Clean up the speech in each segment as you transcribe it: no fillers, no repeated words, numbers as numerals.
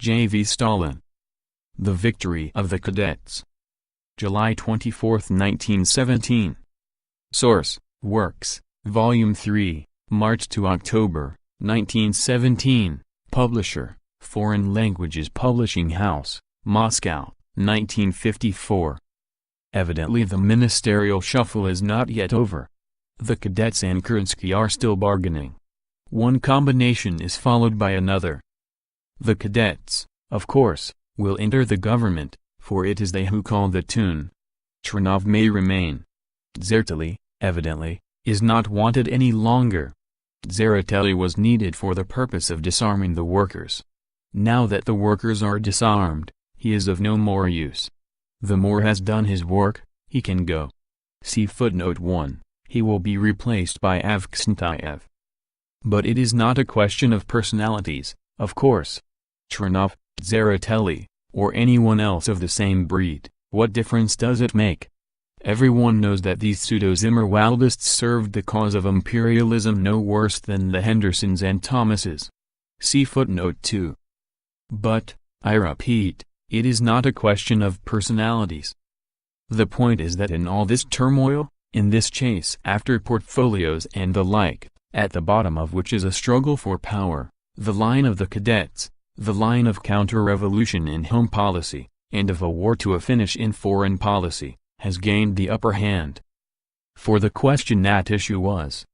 J.V. Stalin. The Victory of the Cadets. July 24, 1917. Source: Works, Volume 3, March to October, 1917. Publisher: Foreign Languages Publishing House, Moscow, 1954. Evidently the ministerial shuffle is not yet over. The Cadets and Kerensky are still bargaining. One combination is followed by another. The Cadets, of course, will enter the government, for it is they who call the tune. Tchernov may remain. Tseretelli, evidently, is not wanted any longer. Tseretelli was needed for the purpose of disarming the workers. Now that the workers are disarmed, he is of no more use. The Moor has done his work, he can go. See footnote 1, he will be replaced by Avksentiev. But it is not a question of personalities, of course. Tchernov, Tseretelli, or anyone else of the same breed, what difference does it make? Everyone knows that these pseudo-Zimmerwaldists served the cause of imperialism no worse than the Hendersons and Thomases. See footnote 2. But, I repeat, it is not a question of personalities. The point is that in all this turmoil, in this chase after portfolios and the like, at the bottom of which is a struggle for power, the line of the Cadets, the line of counter-revolution in home policy, and of a war to a finish in foreign policy, has gained the upper hand. For the question at issue was: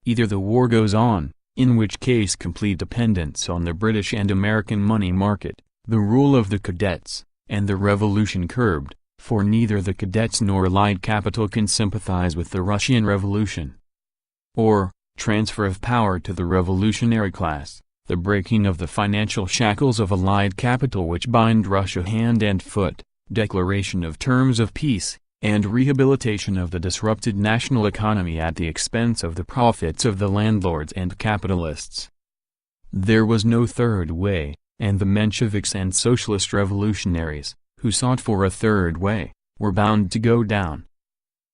either the war goes on, in which case complete dependence on the British and American money market, the rule of the Cadets, and the revolution curbed, for neither the Cadets nor Allied capital can sympathize with the Russian Revolution. Or, transfer of power to the revolutionary class, the breaking of the financial shackles of Allied capital which bind Russia hand and foot, declaration of terms of peace, and rehabilitation of the disrupted national economy at the expense of the profits of the landlords and capitalists. There was no third way, and the Mensheviks and socialist revolutionaries, who sought for a third way, were bound to go down.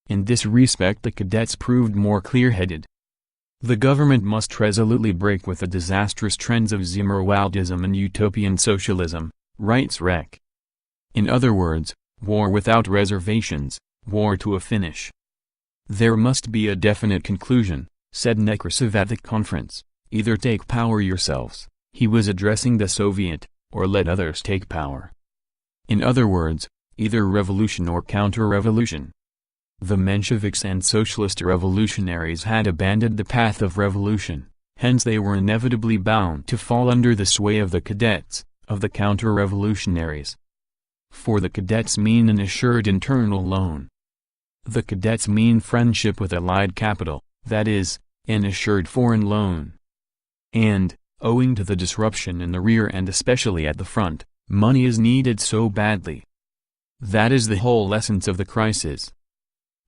In this respect the Cadets proved more clear-headed. The government must resolutely break with the disastrous trends of Zimmerwaldism and utopian socialism, writes Rec. In other words, war without reservations, war to a finish. There must be a definite conclusion, said Nekrasov at the conference, either take power yourselves, he was addressing the Soviet, or let others take power. In other words, either revolution or counter-revolution. The Mensheviks and socialist revolutionaries had abandoned the path of revolution, hence they were inevitably bound to fall under the sway of the Cadets, of the counter-revolutionaries. For the Cadets mean an assured internal loan. The Cadets mean friendship with Allied capital, that is, an assured foreign loan. And, owing to the disruption in the rear and especially at the front, money is needed so badly. That is the whole essence of the crisis.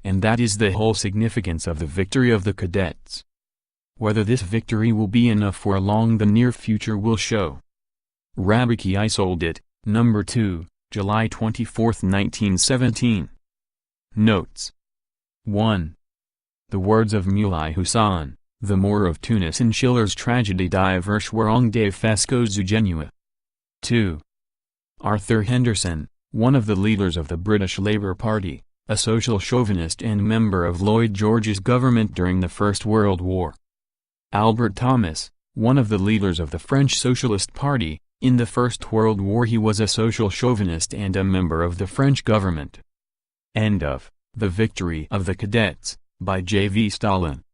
And that is the whole significance of the victory of the Cadets. Whether this victory will be enough for long the near future will show. Rabochy I sold it, number 2, July 24, 1917. Notes. 1. The words of Mulai Hussein, the Moor of Tunis in Schiller's tragedy Die Verschwörung des Fescos zu Genua. 2. Arthur Henderson, one of the leaders of the British Labour Party, a social chauvinist and member of Lloyd George's government during the First World War. Albert Thomas, one of the leaders of the French Socialist Party, in the First World War he was a social chauvinist and a member of the French government. End of The Victory of the Cadets, by J.V. Stalin.